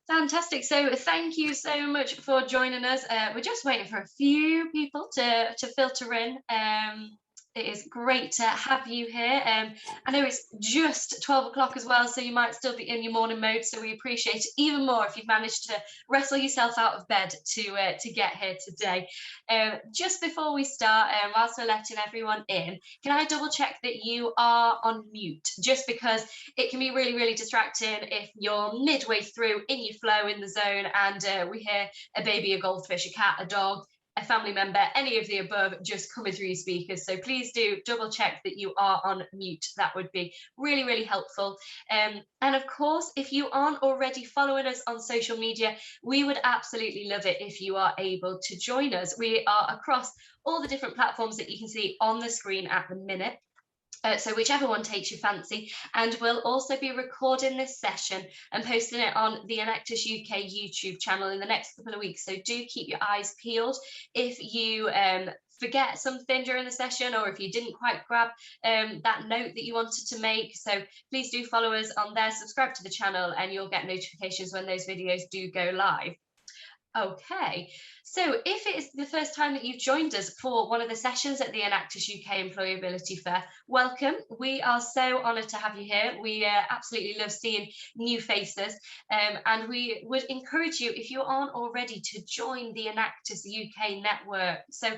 Fantastic. So thank you so much for joining us. We're just waiting for a few people to filter in. It is great to have you here. I know it's just 12 o'clock as well, so you might still be in your morning mode. So we appreciate it even more if you've managed to wrestle yourself out of bed to get here today. Just before we start, whilst we're letting everyone in, can I double check that you are on mute? Just because it can be really, really distracting if you're midway through in your flow in the zone and we hear a baby, a goldfish, a cat, a dog, a family member, any of the above just coming through your speakers. So please do double check that you are on mute. That would be really, really helpful. And of course, if you aren't already following us on social media, we would absolutely love it if you are able to join us. We are across all the different platforms that you can see on the screen at the minute. So whichever one takes your fancy, and we'll also be recording this session and posting it on the Enactus UK YouTube channel in the next couple of weeks. So do keep your eyes peeled. If you forget something during the session, or if you didn't quite grab that note that you wanted to make, so please do follow us on there, subscribe to the channel, and you'll get notifications when those videos do go live. Okay, so if it is the first time that you've joined us for one of the sessions at the Enactus UK Employability Fair, welcome. We are so honoured to have you here. We absolutely love seeing new faces, and we would encourage you, if you aren't already, to join the Enactus UK network. So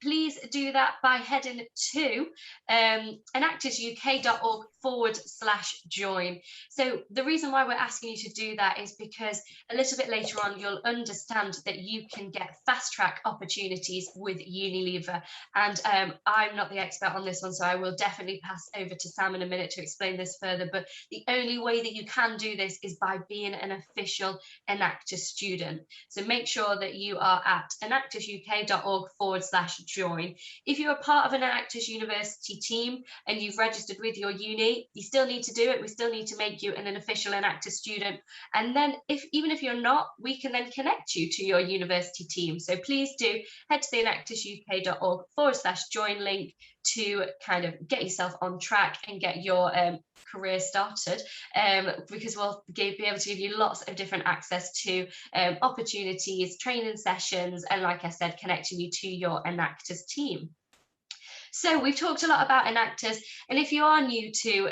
please do that by heading to enactusuk.org/join. So the reason why we're asking you to do that is because a little bit later on, you'll understand that you can get fast track opportunities with Unilever. And I'm not the expert on this one, so I will definitely pass over to Sam in a minute to explain this further. But the only way that you can do this is by being an official Enactus student. So make sure that you are at enactusuk.org/join. If you're a part of an Enactus University team and you've registered with your uni, you still need to do it. We still need to make you an official Enactus student. And then even if you're not, we can then connect you to your university team. So please do head to the enactusuk.org/join link to kind of get yourself on track and get your career started, because we'll be able to give you lots of different access to opportunities, training sessions, and like I said, connecting you to your Enactus team. So we've talked a lot about Enactus, and if you are new to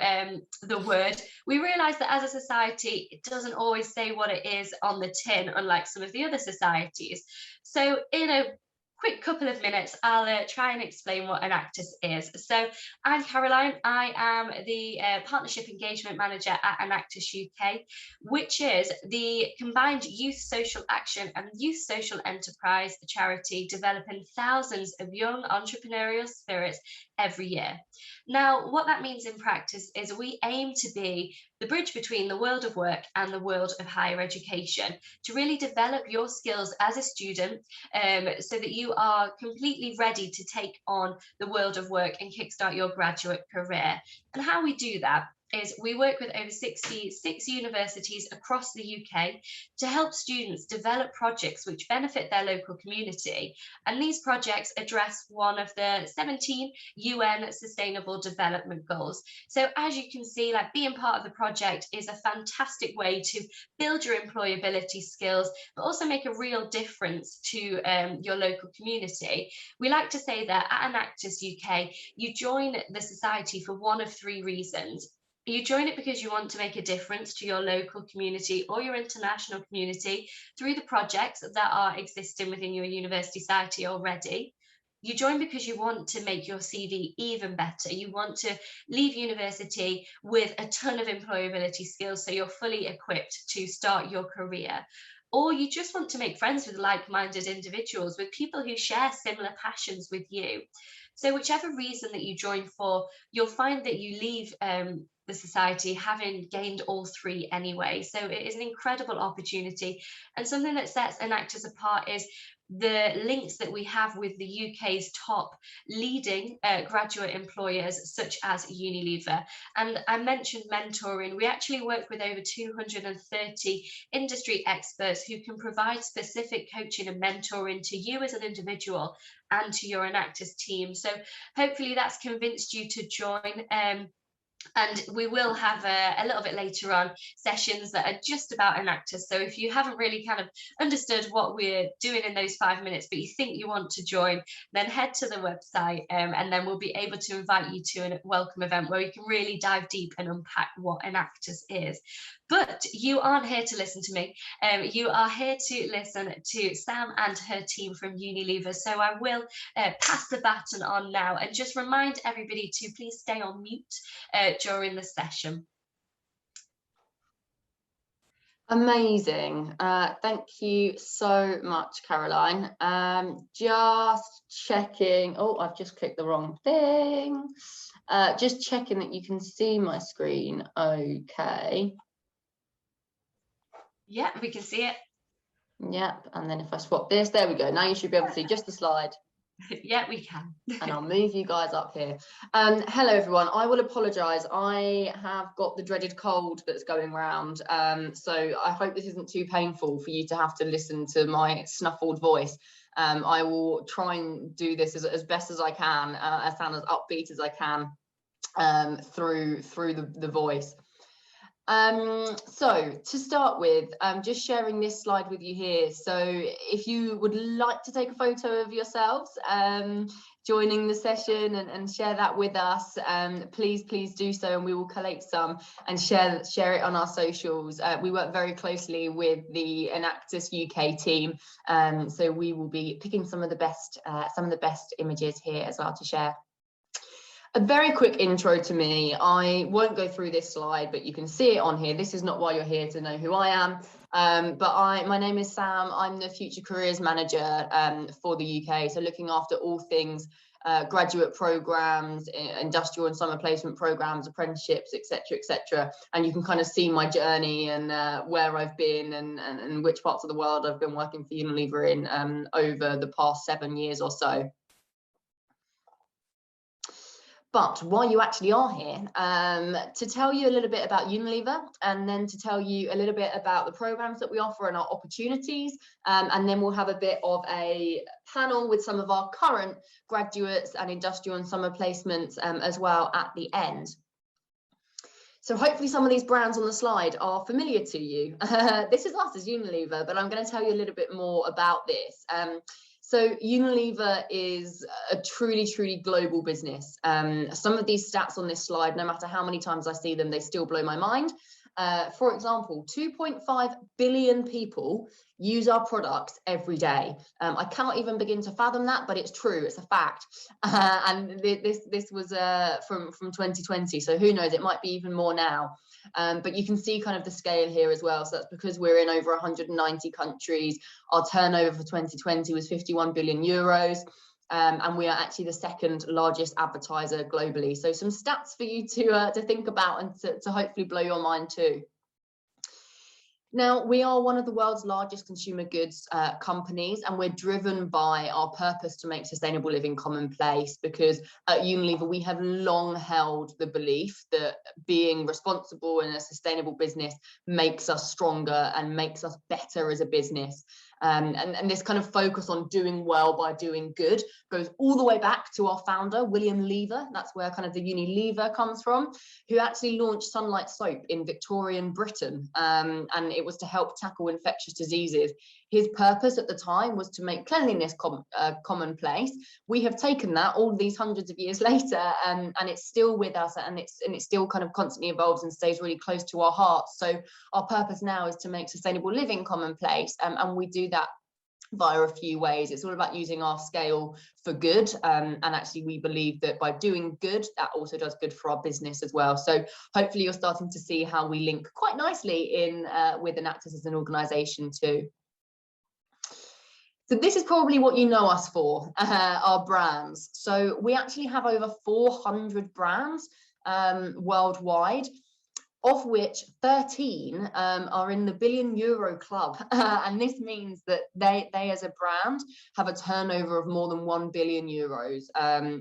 the word, we realise that as a society, it doesn't always say what it is on the tin, unlike some of the other societies. So in a quick couple of minutes, I'll try and explain what Enactus is. So I'm Caroline. I am the Partnership Engagement Manager at Enactus UK, which is the combined youth social action and youth social enterprise charity developing thousands of young entrepreneurial spirits every year. Now, what that means in practice is we aim to be the bridge between the world of work and the world of higher education, to really develop your skills as a student, so that you are completely ready to take on the world of work and kickstart your graduate career. And how we do that is we work with over 66 universities across the UK to help students develop projects which benefit their local community. And these projects address one of the 17 UN Sustainable Development Goals. So as you can see, like, being part of the project is a fantastic way to build your employability skills, but also make a real difference to your local community. We like to say that at Enactus UK, you join the society for one of three reasons. You join it because you want to make a difference to your local community or your international community through the projects that are existing within your university society already. You join because you want to make your CV even better. You want to leave university with a ton of employability skills, so you're fully equipped to start your career. Or you just want to make friends with like-minded individuals, with people who share similar passions with you. So whichever reason that you join for, you'll find that you leave the society having gained all three anyway. So it is an incredible opportunity, and something that sets Enactus apart is the links that we have with the UK's top leading graduate employers, such as Unilever. And I mentioned mentoring. We actually work with over 230 industry experts who can provide specific coaching and mentoring to you as an individual and to your Enactus team. So hopefully that's convinced you to join. And we will have a little bit later on sessions that are just about Enactus. So if you haven't really kind of understood what we're doing in those 5 minutes, but you think you want to join, then head to the website, and then we'll be able to invite you to a welcome event where we can really dive deep and unpack what Enactus is. But you aren't here to listen to me. You are here to listen to Sam and her team from Unilever. So I will pass the baton on now and just remind everybody to please stay on mute during the session. Amazing. Thank you so much, Caroline. Just checking. Oh, I've just clicked the wrong thing. Just checking that you can see my screen. Okay. Yeah, we can see it. Yep. And then if I swap this, there we go. Now you should be able to see just the slide. Yeah, we can. And I'll move you guys up here. Hello, everyone. I will apologise. I have got the dreaded cold that's going around. So I hope this isn't too painful for you to have to listen to my snuffled voice. I will try and do this as best as I can, sound as upbeat as I can through the voice. So to start with, just sharing this slide with you here. So if you would like to take a photo of yourselves joining the session and share that with us, please do so, and we will collate some and share it on our socials. We work very closely with the Enactus UK team, so we will be picking some of the best images here as well to share. A very quick intro to me. I won't go through this slide, but you can see it on here. This is not why you're here to know who I am. My name is Sam. I'm the Future Careers Manager for the UK. So looking after all things graduate programs, industrial and summer placement programs, apprenticeships, etc. And you can kind of see my journey and where I've been and which parts of the world I've been working for Unilever in over the past 7 years or so. But why you actually are here, to tell you a little bit about Unilever, and then to tell you a little bit about the programs that we offer and our opportunities, and then we'll have a bit of a panel with some of our current graduates and industrial and summer placements as well at the end. So hopefully some of these brands on the slide are familiar to you. This is us as Unilever, but I'm going to tell you a little bit more about this. So Unilever is a truly global business. Some of these stats on this slide, no matter how many times I see them, they still blow my mind. For example, 2.5 billion people use our products every day. I cannot even begin to fathom that, but it's true, it's a fact. And this was from 2020, so who knows, it might be even more now. But you can see kind of the scale here as well. So that's because we're in over 190 countries. Our turnover for 2020 was 51 billion euros. And we are actually the second largest advertiser globally. So some stats for you to think about and to hopefully blow your mind too. Now, we are one of the world's largest consumer goods companies, and we're driven by our purpose to make sustainable living commonplace, because at Unilever, we have long held the belief that being responsible in a sustainable business makes us stronger and makes us better as a business. And this kind of focus on doing well by doing good goes all the way back to our founder, William Lever. That's where kind of the Unilever comes from, who actually launched Sunlight Soap in Victorian Britain. And it was to help tackle infectious diseases. His purpose at the time was to make cleanliness commonplace. We have taken that all these hundreds of years later, and it's still with us, and it still kind of constantly evolves and stays really close to our hearts. So our purpose now is to make sustainable living commonplace, and we do that via a few ways. It's all about using our scale for good, and actually we believe that by doing good, that also does good for our business as well. So hopefully you're starting to see how we link quite nicely in with Enactus as an organisation too. So this is probably what you know us for, our brands. So we actually have over 400 brands worldwide, of which 13 are in the billion euro club. And this means that they as a brand have a turnover of more than 1 billion euros.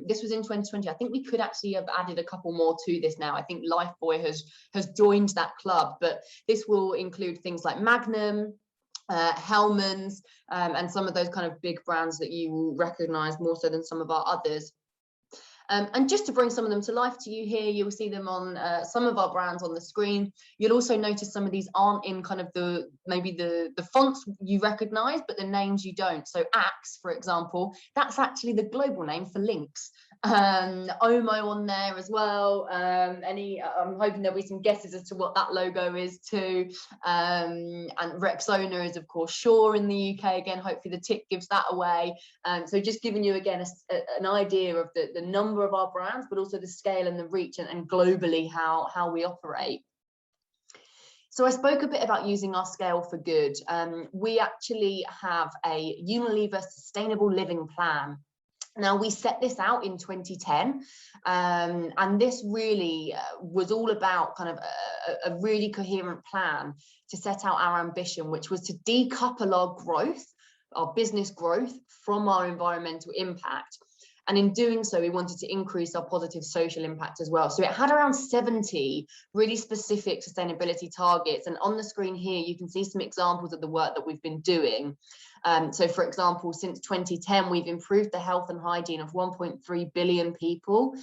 This was in 2020. I think we could actually have added a couple more to this now. I think Lifebuoy has joined that club, but this will include things like Magnum, Hellmann's, and some of those kind of big brands that you will recognize more so than some of our others. And just to bring some of them to life to you here, you'll see them on some of our brands on the screen. You'll also notice some of these aren't in kind of maybe the fonts you recognize, but the names you don't. So Axe, for example, that's actually the global name for Lynx. Omo on there as well. I'm hoping there'll be some guesses as to what that logo is too. And Rexona is of course Shaw in the UK. Again, hopefully the tip gives that away. So just giving you again an idea of the number of our brands, but also the scale and the reach and globally how we operate. So I spoke a bit about using our scale for good. We actually have a Unilever Sustainable Living Plan. Now, we set this out in 2010, and this really was all about kind of a really coherent plan to set out our ambition, which was to decouple our growth, our business growth, from our environmental impact. And in doing so, we wanted to increase our positive social impact as well. So it had around 70 really specific sustainability targets. And on the screen here, you can see some examples of the work that we've been doing. So for example, since 2010, we've improved the health and hygiene of 1.3 billion people.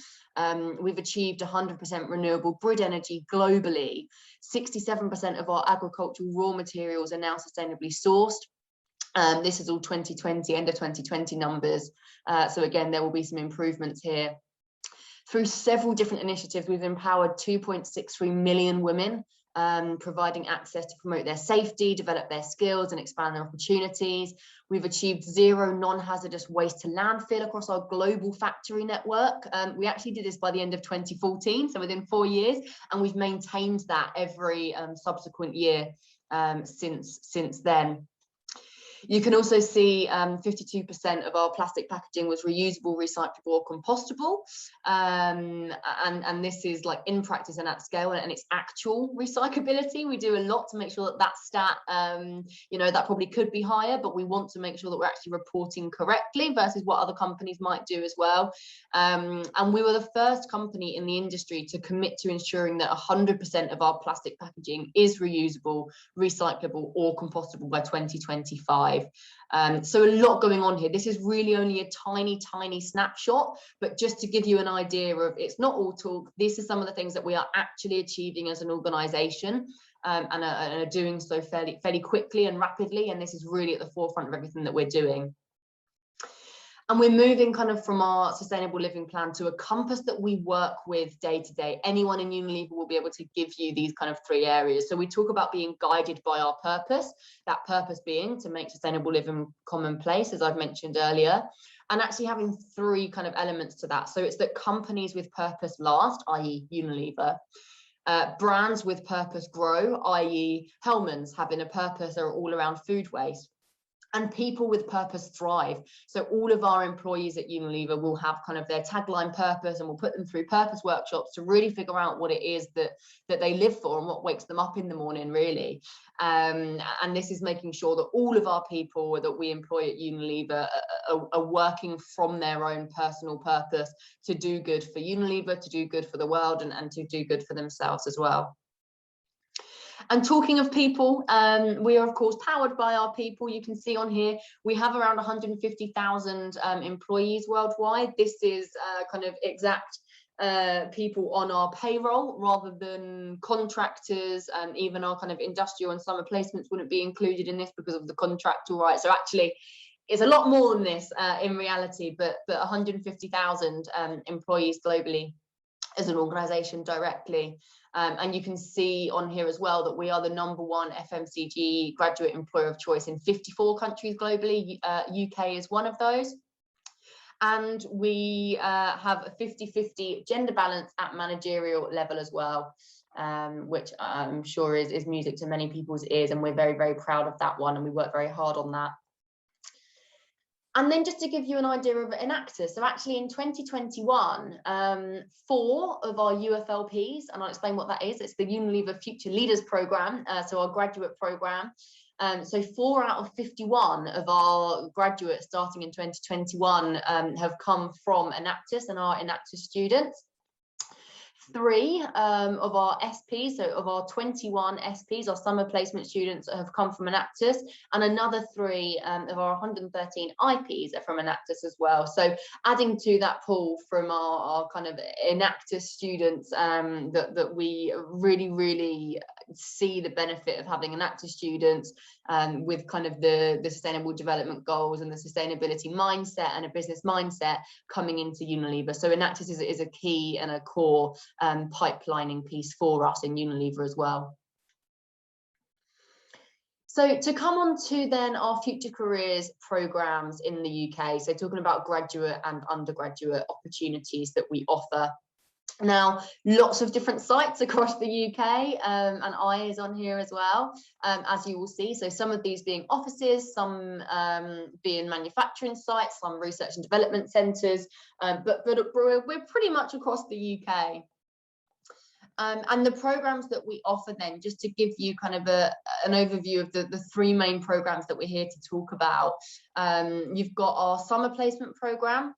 We've achieved 100% renewable grid energy globally. 67% of our agricultural raw materials are now sustainably sourced. This is all 2020, end of 2020 numbers. So again, there will be some improvements here. Through several different initiatives, we've empowered 2.63 million women, providing access to promote their safety, develop their skills and expand their opportunities. We've achieved zero non-hazardous waste to landfill across our global factory network. We actually did this by the end of 2014, so within 4 years, and we've maintained that every subsequent year since then. You can also see 52% of our plastic packaging was reusable, recyclable or compostable. And this is like in practice and at scale, and it's actual recyclability. We do a lot to make sure that that stat, that probably could be higher, but we want to make sure that we're actually reporting correctly versus what other companies might do as well. And we were the first company in the industry to commit to ensuring that 100% of our plastic packaging is reusable, recyclable or compostable by 2025. So a lot going on here. This is really only a tiny snapshot, but just to give you an idea of, it's not all talk. These are some of the things that we are actually achieving as an organization, and are doing so fairly quickly and rapidly, and this is really at the forefront of everything that we're doing. And we're moving kind of from our sustainable living plan to a compass that we work with day to day. Anyone in Unilever will be able to give you these kind of 3 areas. So we talk about being guided by our purpose, that purpose being to make sustainable living commonplace, as I've mentioned earlier, and actually having 3 kind of elements to that. So it's that companies with purpose last, i.e. Unilever, brands with purpose grow, i.e. Hellmann's having a purpose are all around food waste. And people with purpose thrive. So all of our employees at Unilever will have kind of their tagline purpose, and we'll put them through purpose workshops to really figure out what it is that they live for and what wakes them up in the morning, really. And this is making sure that all of our people that we employ at Unilever are working from their own personal purpose to do good for Unilever, to do good for the world, and to do good for themselves as well. And talking of people, we are of course powered by our people. You can see on here, we have around 150,000 employees worldwide. This is kind of exact people on our payroll rather than contractors, and even our kind of industrial and summer placements wouldn't be included in this because of the contractual rights. So actually, it's a lot more than this in reality, but 150,000 employees globally as an organization directly. And you can see on here as well that we are the #1 FMCG graduate employer of choice in 54 countries globally. UK is one of those. And we have a 50-50 gender balance at managerial level as well, which I'm sure is music to many people's ears. And we're very proud of that one. And we work very hard on that. And then just to give you an idea of Enactus, so actually in 2021, 4 of our UFLPs, and I'll explain what that is, it's the Unilever Future Leaders Programme, so our graduate programme. So 4 out of 51 of our graduates starting in 2021 have come from Enactus and are Enactus students. 3 of our SPs, so of our 21 SPs, our summer placement students, have come from Enactus, and another 3 of our 113 IPs are from Enactus as well. So adding to that pool from our kind of Enactus students, that we really see the benefit of having Enactus students with kind of the sustainable development goals and the sustainability mindset and a business mindset coming into Unilever. So Enactus is a key and a core pipelining piece for us in Unilever as well. So to come on to then our future careers programs in the UK, so talking about graduate and undergraduate opportunities that we offer. Now, lots of different sites across the UK, and I is on here as well, as you will see. So some of these being offices, some being manufacturing sites, some research and development centres, but we're pretty much across the UK. And the programs that we offer then, just to give you kind of an overview of the 3 main programs that we're here to talk about. You've got our summer placement program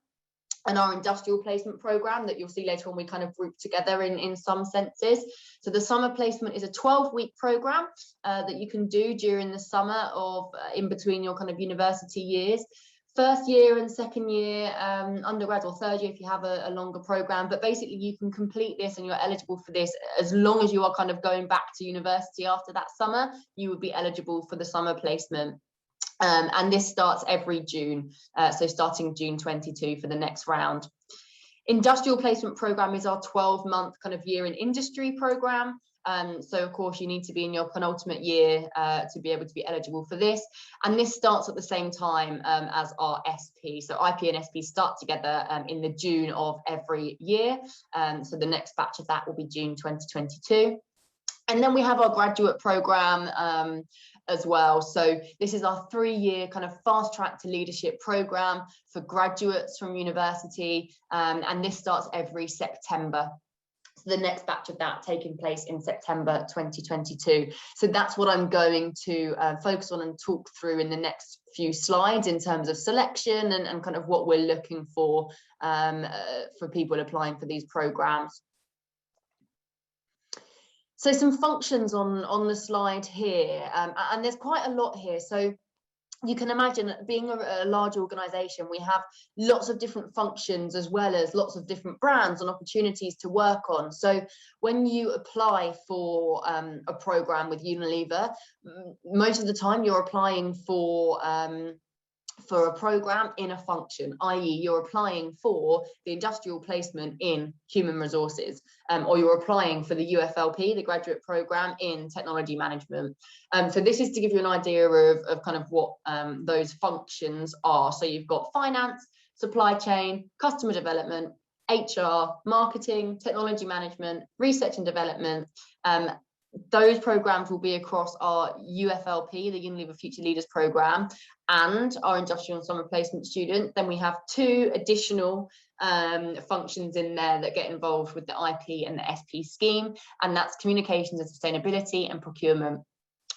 and our industrial placement program that you'll see later on we kind of group together in some senses. So the summer placement is a 12-week program that you can do during the summer of in between your kind of university years. First year and second year undergrad, or third year if you have a longer program, but basically you can complete this and you're eligible for this as long as you are kind of going back to university after that summer. You would be eligible for the summer placement. And this starts every June, so starting June 22 for the next round. Industrial placement program is our 12-month kind of year in industry program. So of course you need to be in your penultimate year to be able to be eligible for this. And this starts at the same time as our SP. So IP and SP start together in the June of every year. So the next batch of that will be June 2022. And then we have our graduate program as well. So this is our 3-year kind of fast track to leadership program for graduates from university. And this starts every September. So the next batch of that taking place in September 2022. So that's what I'm going to focus on and talk through in the next few slides in terms of selection and kind of what we're looking for people applying for these programs. So some functions on the slide here, and there's quite a lot here. So you can imagine, being a large organisation, we have lots of different functions as well as lots of different brands and opportunities to work on. So when you apply for a programme with Unilever, most of the time you're applying for a programme in a function, i.e. you're applying for the industrial placement in human resources, or you're applying for the UFLP, the graduate programme in technology management. So this is to give you an idea of kind of what those functions are. So you've got finance, supply chain, customer development, HR, marketing, technology management, research and development. Those programs will be across our UFLP, the Unilever Future Leaders Programme, and our industrial and summer placement student. Then we have 2 additional functions in there that get involved with the IP and the SP scheme, and that's communications and sustainability and procurement.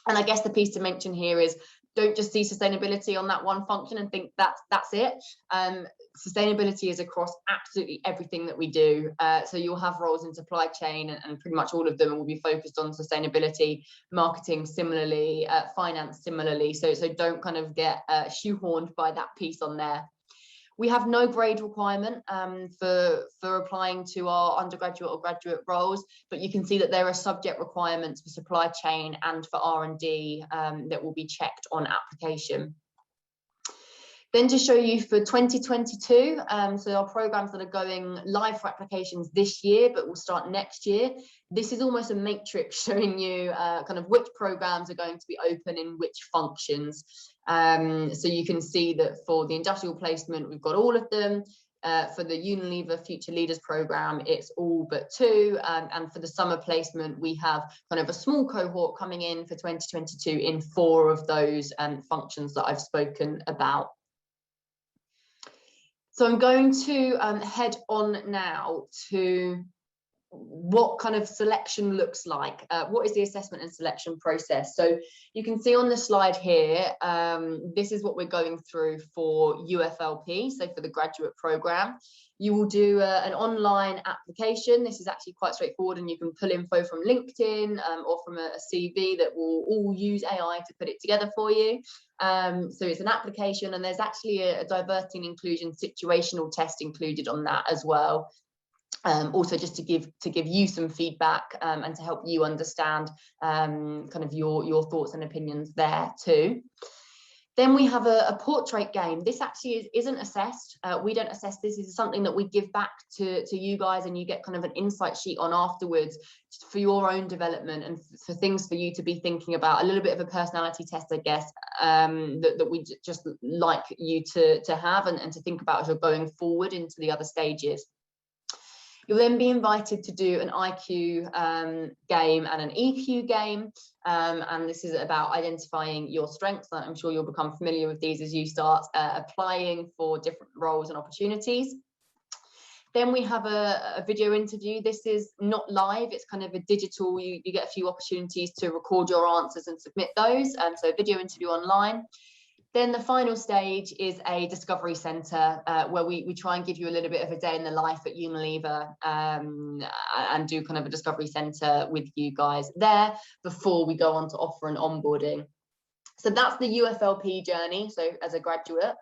And I guess the piece to mention here is, don't just see sustainability on that one function and think that's it. Sustainability is across absolutely everything that we do. So you'll have roles in supply chain, and pretty much all of them will be focused on sustainability, marketing similarly, finance similarly. So don't kind of get shoehorned by that piece on there. We have no grade requirement for applying to our undergraduate or graduate roles, but you can see that there are subject requirements for supply chain and for R&D that will be checked on application. Then to show you for 2022, so our programs that are going live for applications this year, but will start next year. This is almost a matrix showing you kind of which programs are going to be open in which functions. So you can see that for the industrial placement, we've got all of them. For the Unilever Future Leaders Programme, it's all but 2. And for the summer placement, we have kind of a small cohort coming in for 2022 in 4 of those functions that I've spoken about. So I'm going to head on now to what kind of selection looks like. What is the assessment and selection process? So you can see on the slide here, this is what we're going through for UFLP, so for the graduate program. You will do an online application. This is actually quite straightforward, and you can pull info from LinkedIn or from a CV that will all use AI to put it together for you. So it's an application, and there's actually a diversity and inclusion situational test included on that as well. Also just to give you some feedback and to help you understand kind of your thoughts and opinions there too. Then we have a portrait game. This actually isn't assessed. We don't assess this. This is something that we give back to you guys, and you get kind of an insight sheet on afterwards for your own development and for things for you to be thinking about. A little bit of a personality test, I guess, that we just like you to have and to think about as you're going forward into the other stages. You'll then be invited to do an IQ game and an EQ game, and this is about identifying your strengths. I'm sure you'll become familiar with these as you start applying for different roles and opportunities. Then we have a video interview. This is not live, it's kind of a digital, you get a few opportunities to record your answers and submit those, so a video interview online. Then the final stage is a discovery centre where we try and give you a little bit of a day in the life at Unilever and do kind of a discovery centre with you guys there before we go on to offer an onboarding. So that's the UFLP journey, so as a graduate.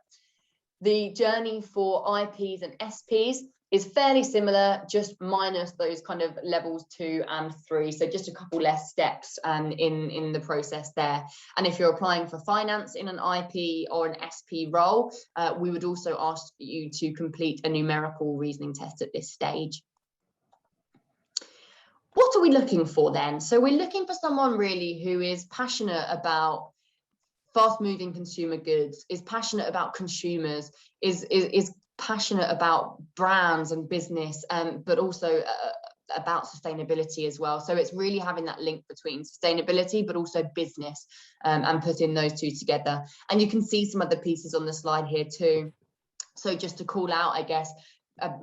The journey for IPs and SPs is fairly similar, just minus those kind of levels 2 and 3. So just a couple less steps in the process there. And if you're applying for finance in an IP or an SP role, we would also ask you to complete a numerical reasoning test at this stage. What are we looking for then? So we're looking for someone really who is passionate about fast-moving consumer goods, is passionate about consumers, is passionate about brands and business, but also about sustainability as well. So it's really having that link between sustainability but also business, and putting those two together. And you can see some other pieces on the slide here too. So just to call out, I guess,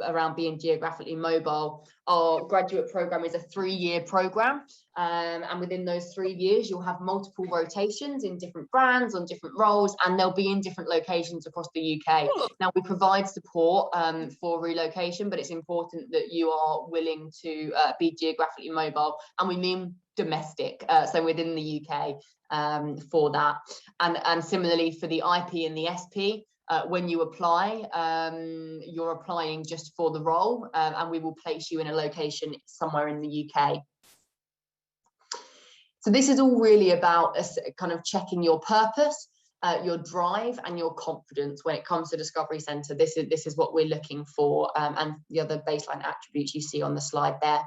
around being geographically mobile, our graduate program is a 3-year program, and within those 3 years you'll have multiple rotations in different brands on different roles, and they'll be in different locations across the UK. Now we provide support for relocation, but it's important that you are willing to be geographically mobile, and we mean domestic, so within the UK for that. And similarly for the IP and the SP, when you apply, you're applying just for the role, and we will place you in a location somewhere in the UK. So this is all really about kind of checking your purpose, your drive and your confidence when it comes to Discovery Centre. This is what we're looking for, and the other baseline attributes you see on the slide there.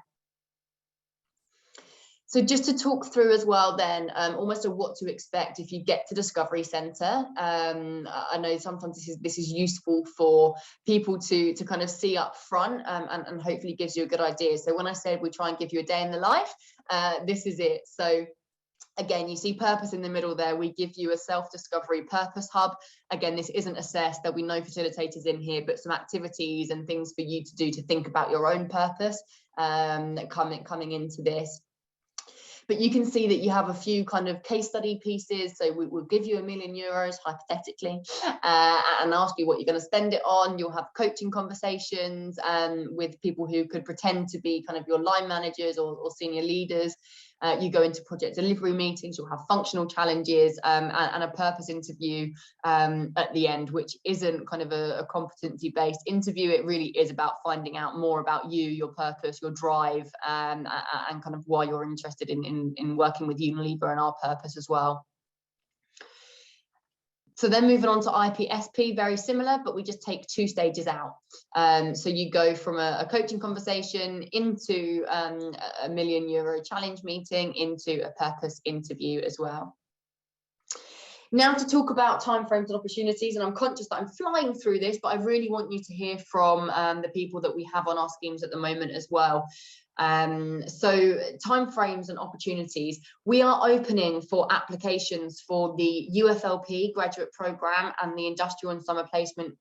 So just to talk through as well then, almost what to expect if you get to Discovery Centre. I know sometimes this is useful for people to kind of see up front, and hopefully gives you a good idea. So when I said we try and give you a day in the life, this is it. So again, you see purpose in the middle there. We give you a self-discovery purpose hub. Again, this isn't assessed. There'll be no facilitators in here, but some activities and things for you to do to think about your own purpose coming into this. But you can see that you have a few kind of case study pieces. So we'll give you €1 million, hypothetically, and ask you what you're going to spend it on. You'll have coaching conversations with people who could pretend to be kind of your line managers or senior leaders. You go into project delivery meetings, you'll have functional challenges, and a purpose interview at the end, which isn't kind of a competency-based interview. It really is about finding out more about you, your purpose, your drive, and kind of why you're interested in working with Unilever and our purpose as well. So then moving on to IPSP, very similar, but we just take 2 stages out. So you go from a coaching conversation into a €1 million challenge meeting into a purpose interview as well. Now to talk about timeframes and opportunities, and I'm conscious that I'm flying through this, but I really want you to hear from the people that we have on our schemes at the moment as well. So timeframes and opportunities, we are opening for applications for the UFLP graduate program and the industrial and summer placement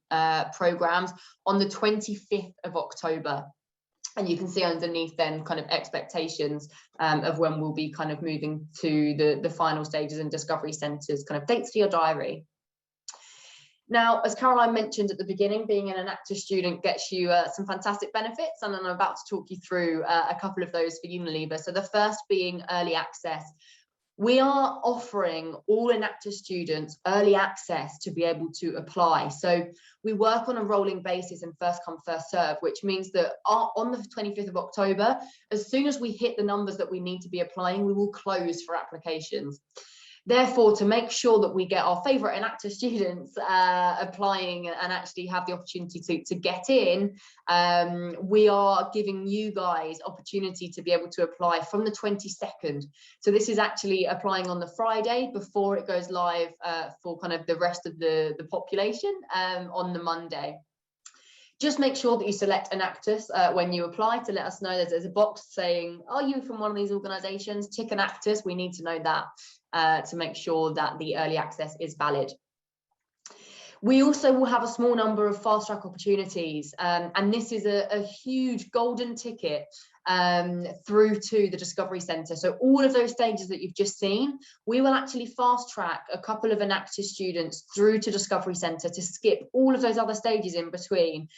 programs on the 25th of October. And you can see underneath then kind of expectations of when we'll be kind of moving to the final stages and discovery centres, kind of dates for your diary. Now, as Caroline mentioned at the beginning, being an Enactus student gets you some fantastic benefits, and I'm about to talk you through a couple of those for Unilever. So the first being early access. We are offering all Enactus students early access to be able to apply. So we work on a rolling basis and first come, first serve, which means that on the 25th of October, as soon as we hit the numbers that we need to be applying, we will close for applications. Therefore, to make sure that we get our favourite Enactus students applying and actually have the opportunity to get in, we are giving you guys opportunity to be able to apply from the 22nd. So this is actually applying on the Friday before it goes live for kind of the rest of the population on the Monday. Just make sure that you select Enactus when you apply to let us know. There's a box saying, are you from one of these organisations? Tick Enactus, we need to know that to make sure that the early access is valid. We also will have a small number of fast track opportunities, and this is a huge golden ticket through to the Discovery Centre. So all of those stages that you've just seen, we will actually fast track a couple of Enactus students through to Discovery Centre to skip all of those other stages in between.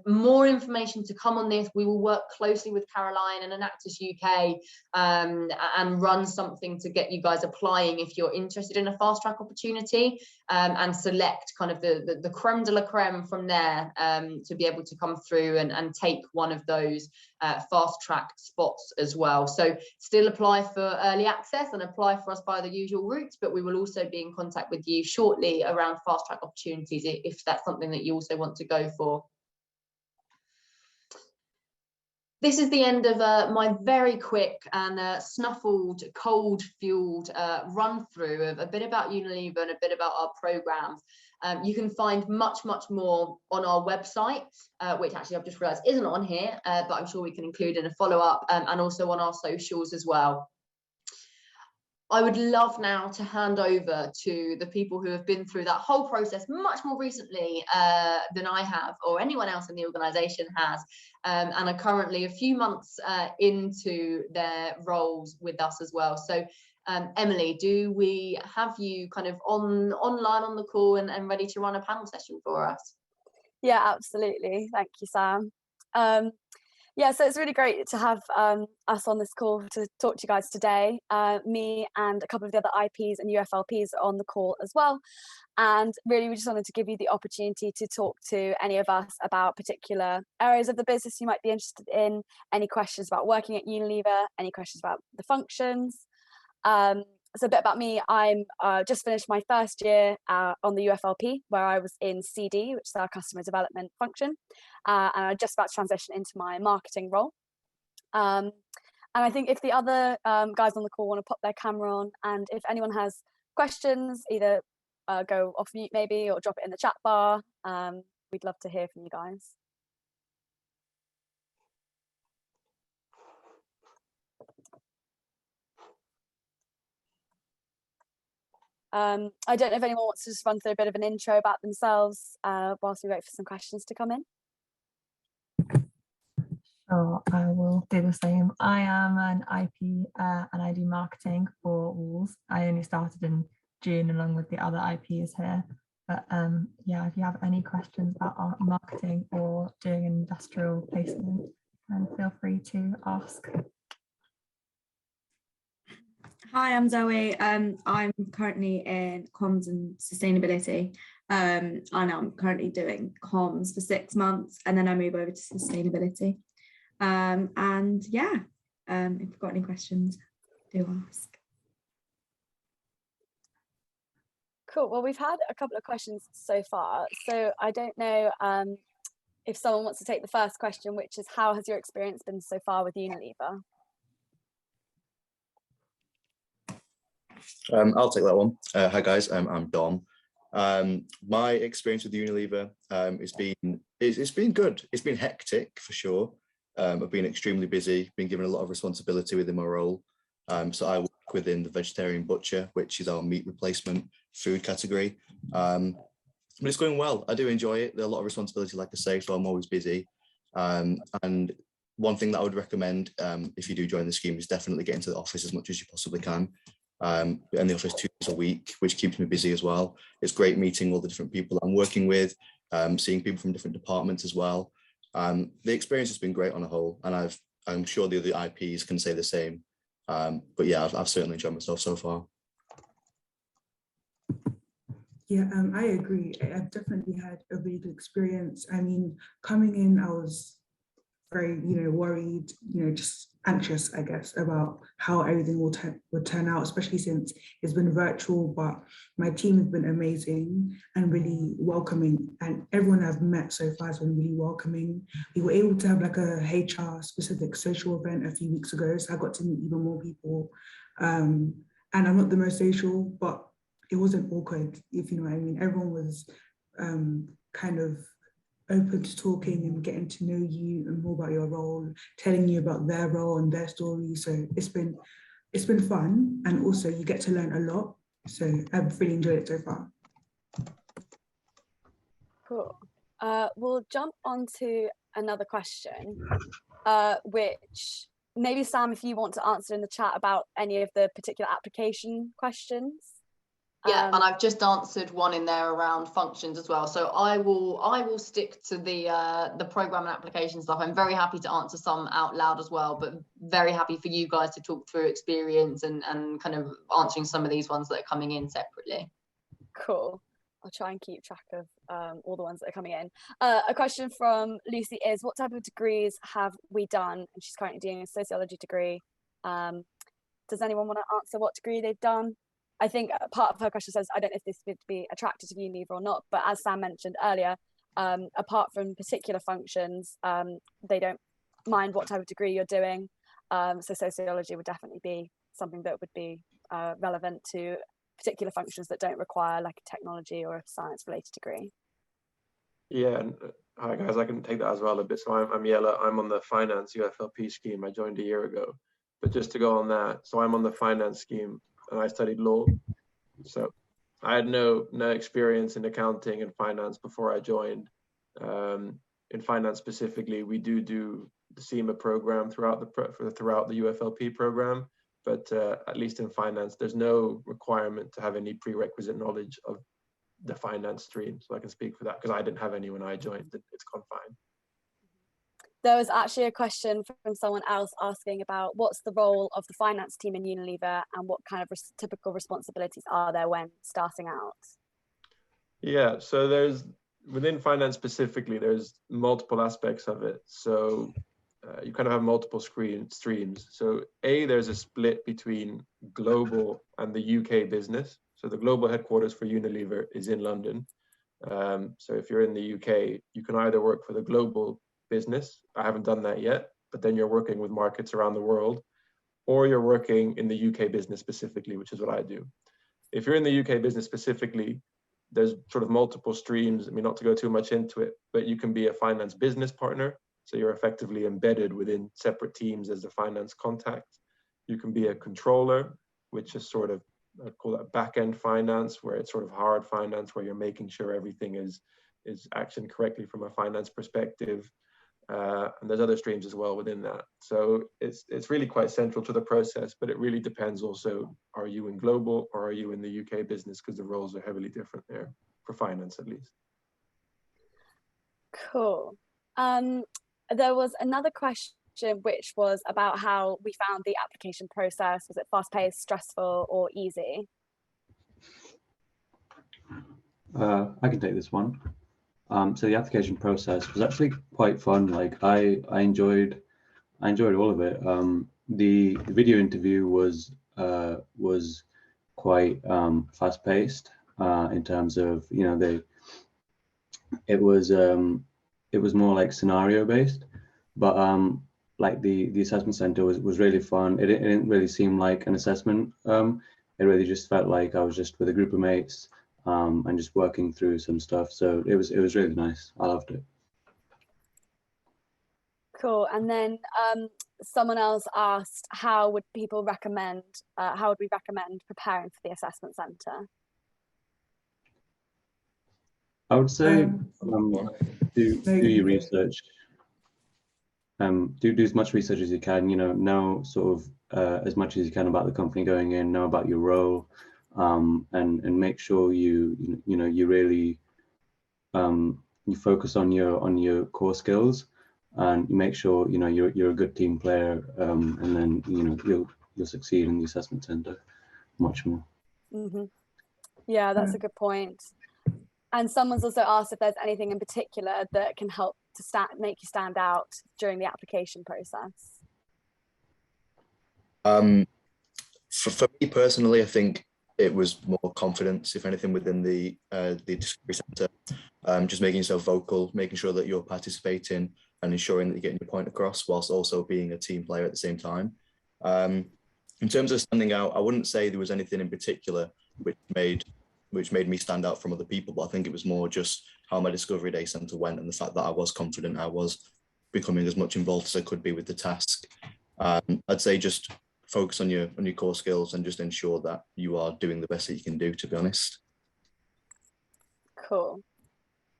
More information to come on this. We will work closely with Caroline and Enactus UK and run something to get you guys applying if you're interested in a fast track opportunity, and select kind of the creme de la creme from there to be able to come through and take one of those fast track spots as well. So still apply for early access and apply for us by the usual routes, but we will also be in contact with you shortly around fast track opportunities if that's something that you also want to go for. This is the end of my very quick and snuffled, cold-fueled run-through of a bit about Unilever and a bit about our programmes. You can find much, much more on our website, which actually I've just realised isn't on here, but I'm sure we can include in a follow-up, and also on our socials as well. I would love now to hand over to the people who have been through that whole process much more recently than I have, or anyone else in the organisation has, and are currently a few months into their roles with us as well. So Emily, do we have you kind of online on the call and ready to run a panel session for us? Yeah, absolutely. Thank you, Sam. Yeah, so it's really great to have us on this call to talk to you guys today. Me and a couple of the other IPs and UFLPs are on the call as well. And really, we just wanted to give you the opportunity to talk to any of us about particular areas of the business you might be interested in, any questions about working at Unilever, any questions about the functions. So a bit about me, I'm just finished my first year on the UFLP, where I was in CD, which is our customer development function, and I'm just about to transition into my marketing role. And I think if the other guys on the call want to pop their camera on, and if anyone has questions, either go off mute maybe, or drop it in the chat bar, we'd love to hear from you guys. I don't know if anyone wants to just run through a bit of an intro about themselves whilst we wait for some questions to come in. Sure, I will do the same. I am an IP and I do marketing for Walls. I only started in June along with the other IPs here. But yeah, if you have any questions about our marketing or doing an industrial placement, then feel free to ask. Hi, I'm Zoe. I'm currently in comms and sustainability, and I'm currently doing comms for 6 months, and then I move over to sustainability. And yeah, if you've got any questions, do ask. Cool. Well, we've had a couple of questions so far, so I don't know if someone wants to take the first question, which is, how has your experience been so far with Unilever? I'll take that one. Hi guys, I'm Dom. My experience with Unilever it's been good. It's been hectic for sure. I've been extremely busy, been given a lot of responsibility within my role. So I work within the vegetarian butcher, which is our meat replacement food category. But it's going well. I do enjoy it. There's a lot of responsibility, like I say, so I'm always busy. And one thing that I would recommend if you do join the scheme is definitely get into the office as much as you possibly can. In the office 2 days a week, which keeps me busy as well. It's great meeting all the different people I'm working with, seeing people from different departments as well. The experience has been great on a whole, and I'm sure the other IPs can say the same. But yeah, I've certainly enjoyed myself so far. Yeah, I agree. I've definitely had a really good experience. I mean, coming in, I was very, worried, just anxious, I guess, about how everything would turn out, especially since it's been virtual. But my team has been amazing and really welcoming, and everyone I've met so far has been really welcoming. We were able to have like a HR specific social event a few weeks ago, so I got to meet even more people. And I'm not the most social, but it wasn't awkward, if you know what I mean. Everyone was kind of open to talking and getting to know you and more about your role, telling you about their role and their story. So it's been fun, and also you get to learn a lot. So I've really enjoyed it so far. Cool. We'll jump on to another question, which maybe Sam, if you want to answer in the chat about any of the particular application questions. Yeah, and I've just answered one in there around functions as well. So I will stick to the program and application stuff. I'm very happy to answer some out loud as well, but very happy for you guys to talk through experience and kind of answering some of these ones that are coming in separately. Cool. I'll try and keep track of all the ones that are coming in. A question from Lucy is, what type of degrees have we done? And she's currently doing a sociology degree. Does anyone want to answer what degree they've done? I think part of her question says, I don't know if this would be attracted to Unilever or not, but as Sam mentioned earlier, apart from particular functions, they don't mind what type of degree you're doing. So sociology would definitely be something that would be relevant to particular functions that don't require like a technology or a science related degree. Yeah, and hi guys, I can take that as well a bit. So I'm Yella, I'm on the finance UFLP scheme. I joined a year ago, but just to go on that, so I'm on the finance scheme and I studied law. So I had no experience in accounting and finance before I joined. In finance specifically, we do the SEMA program throughout the UFLP program, but at least in finance, there's no requirement to have any prerequisite knowledge of the finance stream. So I can speak for that because I didn't have any when I joined. It's gone fine. There was actually a question from someone else asking about what's the role of the finance team in Unilever and what kind of typical responsibilities are there when starting out? Yeah, so there's, within finance specifically, there's multiple aspects of it. So you kind of have multiple streams. So there's a split between global and the UK business. So the global headquarters for Unilever is in London. So if you're in the UK, you can either work for the global business. I haven't done that yet, but then you're working with markets around the world, or you're working in the UK business specifically, which is what I do. If you're in the UK business specifically, there's sort of multiple streams. I mean, not to go too much into it, but you can be a finance business partner. So you're effectively embedded within separate teams as a finance contact. You can be a controller, which is sort of, I'd call that back-end finance, where it's sort of hard finance, where you're making sure everything is actioned correctly from a finance perspective. And there's other streams as well within that. So it's really quite central to the process, but it really depends also, are you in global or are you in the UK business? Because the roles are heavily different there, for finance at least. Cool. There was another question which was about how we found the application process. Was it fast-paced, stressful, or easy? I can take this one. So the application process was actually quite fun. Like I enjoyed all of it. The video interview was quite fast-paced in terms of, you know, it was more like scenario based, but like the assessment center was really fun. It didn't really seem like an assessment. It really just felt like I was just with a group of mates and just working through some stuff. So it was really nice. I loved it. Cool. And then someone else asked, how would we recommend preparing for the assessment center? I would say do your research. do as much research as you can, know sort of as much as you can about the company going in, know about your role, and make sure you really you focus on your core skills, and you make sure you're a good team player, and then you'll succeed in the assessment center much more. Yeah, that's a good point. And someone's also asked if there's anything in particular that can help to make you stand out during the application process. For me personally, I think it was more confidence, if anything, within the discovery center. Just making yourself vocal, making sure that you're participating and ensuring that you're getting your point across, whilst also being a team player at the same time. In terms of standing out, I wouldn't say there was anything in particular which made me stand out from other people, but I think it was more just how my Discovery Day Centre went, and the fact that I was confident, I was becoming as much involved as I could be with the task. I'd say just focus on your core skills and just ensure that you are doing the best that you can do, to be honest. Cool.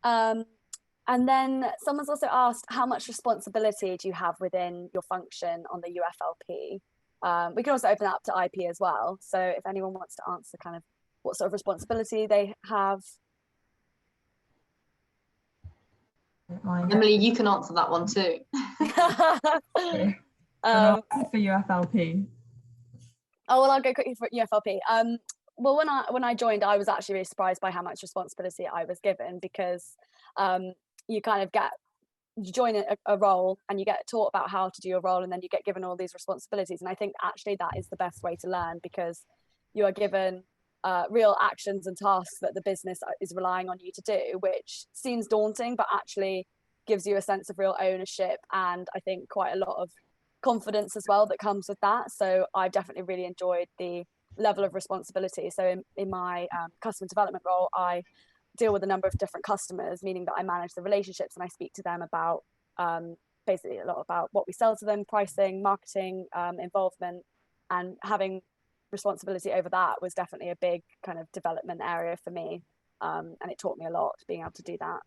And then someone's also asked, how much responsibility do you have within your function on the UFLP? We can also open that up to IP as well. So if anyone wants to answer kind of what sort of responsibility they have. Emily, you can answer that one too. For UFLP. Oh, well, I'll go quickly for UFLP. Well, when I joined, I was actually really surprised by how much responsibility I was given, because you kind of you join a role and you get taught about how to do your role, and then you get given all these responsibilities. And I think actually that is the best way to learn, because you are given real actions and tasks that the business is relying on you to do, which seems daunting, but actually gives you a sense of real ownership, and I think quite a lot of confidence as well that comes with that. So I definitely really enjoyed the level of responsibility. So in my customer development role, I deal with a number of different customers, meaning that I manage the relationships and I speak to them about basically a lot about what we sell to them, pricing, marketing, involvement, and having responsibility over that was definitely a big kind of development area for me, and it taught me a lot being able to do that.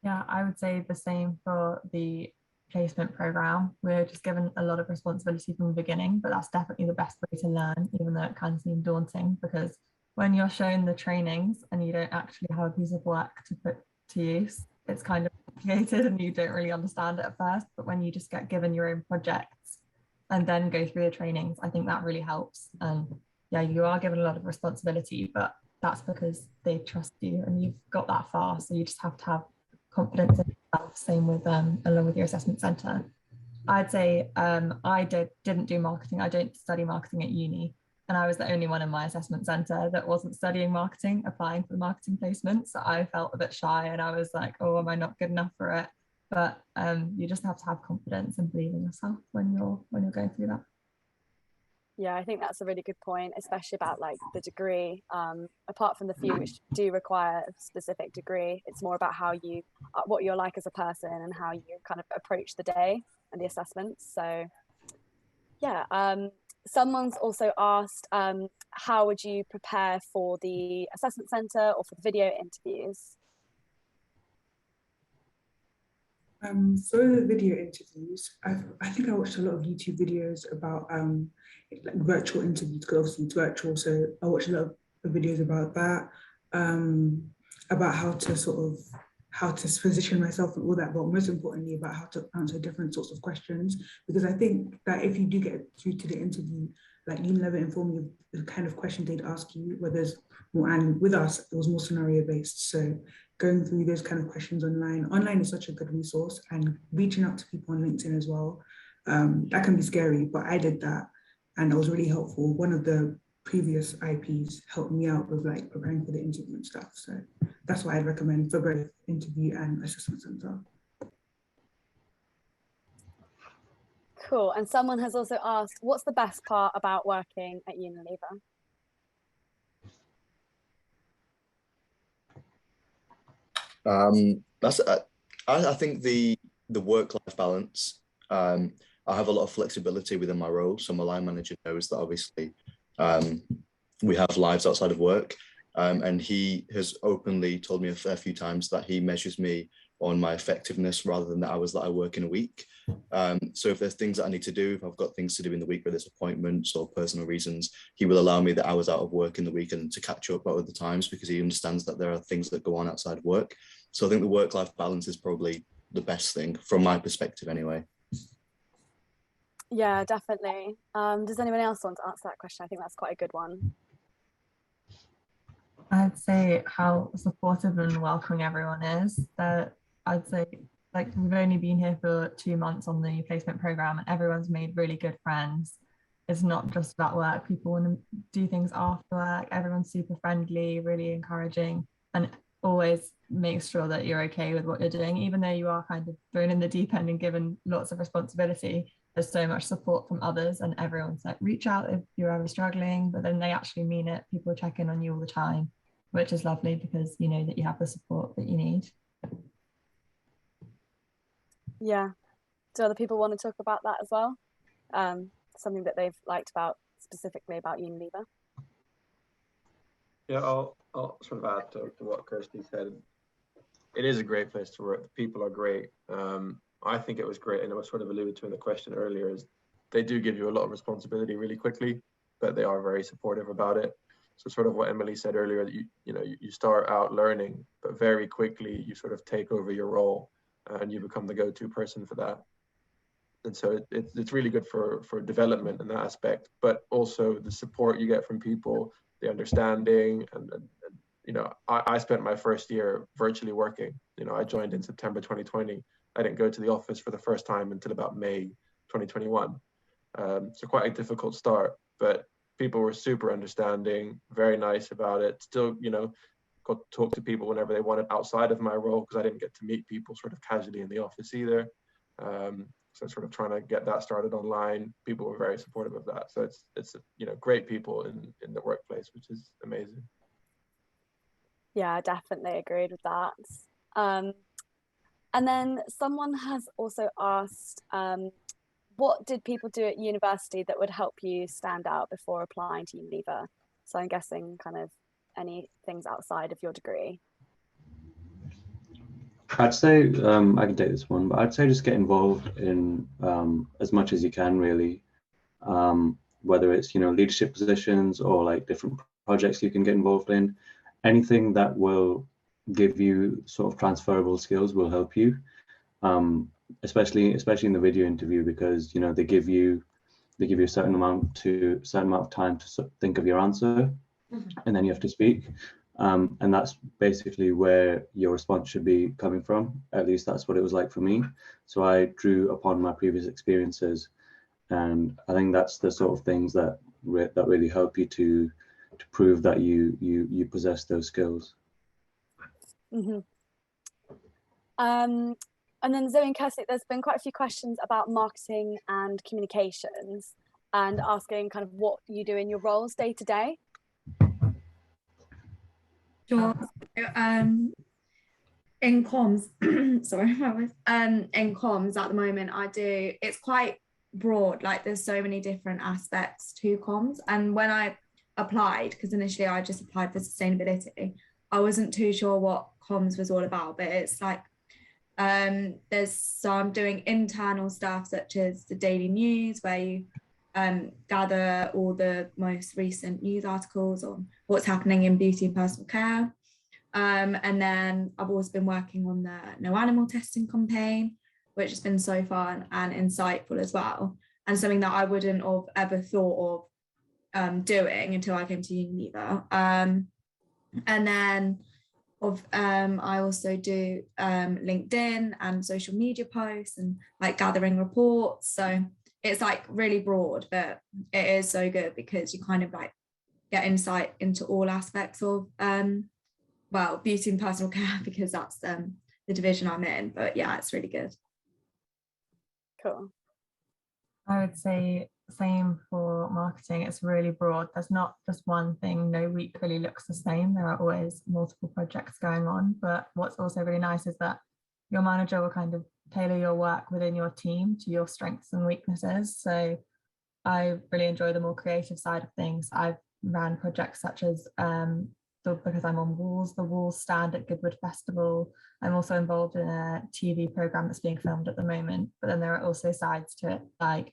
Yeah, I would say the same for the placement program. We're just given a lot of responsibility from the beginning, but that's definitely the best way to learn, even though it can seem daunting, because when you're shown the trainings and you don't actually have a piece of work to put to use, it's kind of complicated and you don't really understand it at first. But when you just get given your own projects and then go through the trainings, I think that really helps. Yeah, you are given a lot of responsibility, but that's because they trust you and you've got that far. So you just have to have confidence in yourself. Same with along with your assessment centre. I'd say I didn't do marketing. I don't study marketing at uni, and I was the only one in my assessment centre that wasn't studying marketing, applying for the marketing placement. So I felt a bit shy, and I was like, oh, am I not good enough for it? But you just have to have confidence and believe in yourself when you're going through that. Yeah, I think that's a really good point, especially about like the degree. Apart from the few which do require a specific degree, it's more about how you, what you're like as a person and how you kind of approach the day and the assessments. So yeah, someone's also asked, how would you prepare for the assessment centre or for the video interviews? For the video interviews, I think I watched a lot of YouTube videos about like virtual interviews, because obviously it's virtual. So I watched a lot of videos about that, about how to position myself and all that, but most importantly about how to answer different sorts of questions. Because I think that if you do get through to the interview, like Unilever informed me of the kind of questions they'd ask you, where there's more, and with us, it was more scenario based. So going through those kind of questions online is such a good resource, and reaching out to people on LinkedIn as well. That can be scary, but I did that and it was really helpful. One of the previous IPs helped me out with like preparing for the interview and stuff. So that's what I'd recommend for both interview and assessment centre. Cool. And someone has also asked, what's the best part about working at Unilever? I think the work-life balance. I have a lot of flexibility within my role, so my line manager knows that obviously we have lives outside of work, And he has openly told me a fair few times that he measures me on my effectiveness rather than the hours that I work in a week. So if there's things that I need to do, if I've got things to do in the week, whether it's appointments or personal reasons, he will allow me the hours out of work in the week and to catch up at other times, because he understands that there are things that go on outside of work. So I think the work-life balance is probably the best thing from my perspective anyway. Yeah, definitely. Does anyone else want to answer that question? I think that's quite a good one. I'd say how supportive and welcoming everyone is. That I'd say, like, we've only been here for 2 months on the placement program, and everyone's made really good friends. It's not just about work. People want to do things after work. Everyone's super friendly, really encouraging, and always makes sure that you're okay with what you're doing, even though you are kind of thrown in the deep end and given lots of responsibility. There's so much support from others, and everyone's like, reach out if you're ever struggling, but then they actually mean it. People check in on you all the time, which is lovely because you know that you have the support that you need. Yeah. Do other people want to talk about that as well? Something that they've liked about specifically about Unilever? Yeah, I'll sort of add to what Kirsty said. It is a great place to work. The people are great. I think it was great, and it was sort of alluded to in the question earlier, is they do give you a lot of responsibility really quickly, but they are very supportive about it. So sort of what Emily said earlier, that you start out learning, but very quickly you sort of take over your role and you become the go-to person for that. And so it's really good for development in that aspect, but also the support you get from people, the understanding, and I spent my first year virtually working. I joined in September 2020. I didn't go to the office for the first time until about May 2021. So quite a difficult start, but people were super understanding, very nice about it. Still, got to talk to people whenever they wanted outside of my role, because I didn't get to meet people sort of casually in the office either. So sort of trying to get that started online, people were very supportive of that. So it's great people in the workplace, which is amazing. Yeah, definitely agreed with that. And then someone has also asked, what did people do at university that would help you stand out before applying to Unilever? So I'm guessing kind of any things outside of your degree. I'd say, I can take this one, but I'd say just get involved in as much as you can, really. Whether it's, leadership positions or like different projects you can get involved in. Anything that will give you sort of transferable skills will help you, especially in the video interview, because they give you a certain amount of time to think of your answer, and then you have to speak, and that's basically where your response should be coming from. At least that's what it was like for me. So I drew upon my previous experiences, and I think that's the sort of things that really help you to prove that you possess those skills. Mm-hmm. And then Zoe and Kirsty, there's been quite a few questions about marketing and communications, and asking kind of what you do in your roles day to day. Sure. In comms, sorry, in comms at the moment, it's quite broad. Like there's so many different aspects to comms, and when I applied, because initially I just applied for sustainability, I wasn't too sure what comms was all about, but it's like I'm doing internal stuff such as the daily news, where you gather all the most recent news articles on what's happening in beauty and personal care, and then I've also been working on the no animal testing campaign, which has been so fun and insightful as well, and something that I wouldn't have ever thought of doing until I came to Unilever. And then I also do LinkedIn and social media posts and like gathering reports. So it's like really broad, but it is so good because you kind of like get insight into all aspects of beauty and personal care, because that's the division I'm in. But yeah, it's really good. Cool. I would say same for marketing. It's really broad. There's not just one thing. No week really looks the same. There are always multiple projects going on. But what's also really nice is that your manager will kind of tailor your work within your team to your strengths and weaknesses. So I really enjoy the more creative side of things. I've ran projects such as because I'm on Walls, the Walls stand at Goodwood Festival. I'm also involved in a TV program that's being filmed at the moment, but then there are also sides to it, like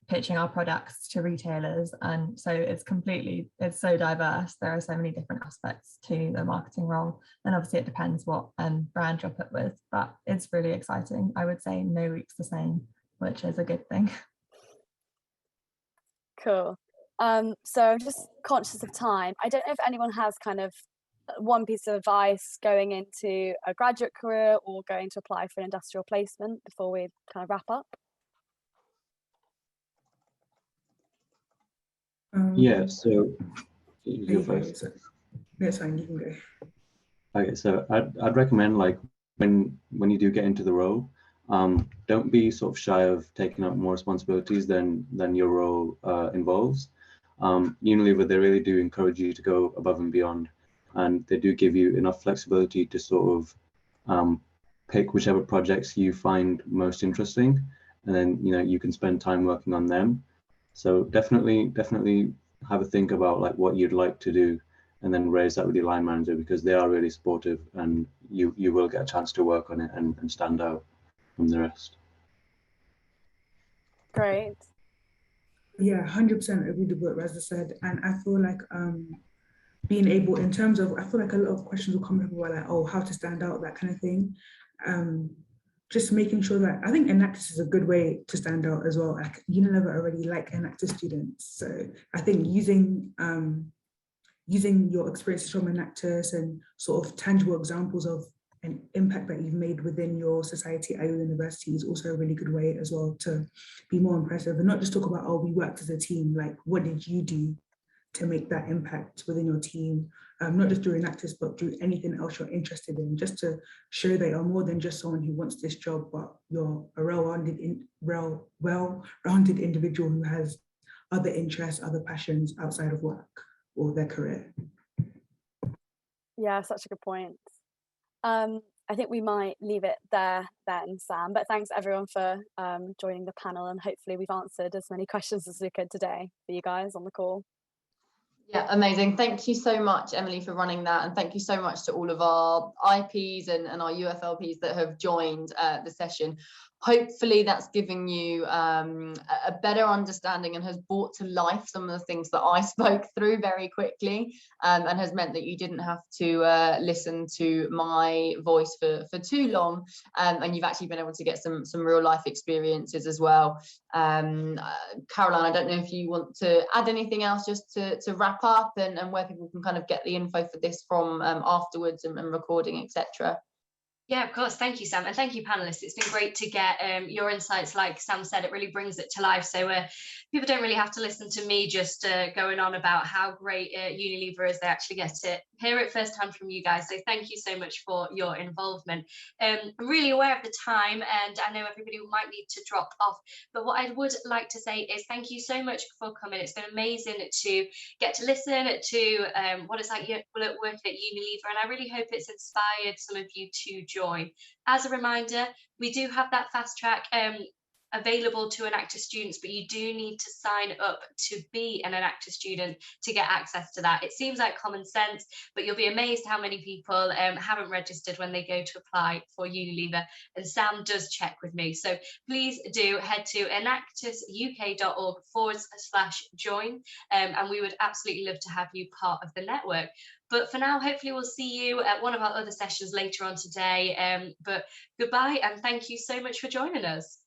pitching our products to retailers. And so it's so diverse. There are so many different aspects to the marketing role. And obviously it depends what brand you're put with, but it's really exciting. I would say no week's the same, which is a good thing. Cool. So I'm just conscious of time. I don't know if anyone has kind of one piece of advice going into a graduate career or going to apply for an industrial placement before we kind of wrap up. Yeah, so you go first. That's fine, you can go. Okay, so I'd recommend, like, when you do get into the role, don't be sort of shy of taking up more responsibilities than your role involves. Unilever, they really do encourage you to go above and beyond, and they do give you enough flexibility to sort of pick whichever projects you find most interesting, and then you can spend time working on them. So definitely have a think about like what you'd like to do, and then raise that with your line manager, because they are really supportive, and you will get a chance to work on it and stand out from the rest. Great. Yeah, 100% agree with what Reza said. And I feel like being able, in terms of, I feel like a lot of questions will come up about like, oh, how to stand out, that kind of thing. Just making sure that, I think Enactus is a good way to stand out as well. Like Unilever already like Enactus students. So I think using your experiences from Enactus and sort of tangible examples of an impact that you've made within your society at your university is also a really good way as well to be more impressive, and not just talk about, oh, we worked as a team. Like, what did you do to make that impact within your team? Not just through Enactus, but through anything else you're interested in, just to show that you're more than just someone who wants this job, but you're a well-rounded individual who has other interests, other passions outside of work or their career. Yeah, such a good point. I think we might leave it there then, Sam, but thanks everyone for joining the panel, and hopefully we've answered as many questions as we could today for you guys on the call. Yeah, amazing. Thank you so much, Emily, for running that. And thank you so much to all of our IPs and our UFLPs that have joined the session. Hopefully that's giving you a better understanding and has brought to life some of the things that I spoke through very quickly, and has meant that you didn't have to listen to my voice for too long, and you've actually been able to get some real life experiences as well. Caroline, I don't know if you want to add anything else just to wrap up, and where people can kind of get the info for this from afterwards, and recording, etc. Yeah, of course. Thank you, Sam. And thank you, panelists. It's been great to get your insights. Like Sam said, it really brings it to life. So people don't really have to listen to me just going on about how great Unilever is. They actually get to hear it firsthand from you guys. So thank you so much for your involvement. I'm really aware of the time, and I know everybody might need to drop off. But what I would like to say is thank you so much for coming. It's been amazing to get to listen to what it's like working at Unilever. And I really hope it's inspired some of you to join. As a reminder, we do have that fast track available to Enactus students, but you do need to sign up to be an Enactus student to get access to that. It seems like common sense, but you'll be amazed how many people haven't registered when they go to apply for Unilever, and Sam does check with me. So please do head to enactusuk.org/join, and we would absolutely love to have you part of the network. But for now, hopefully we'll see you at one of our other sessions later on today. But goodbye, and thank you so much for joining us.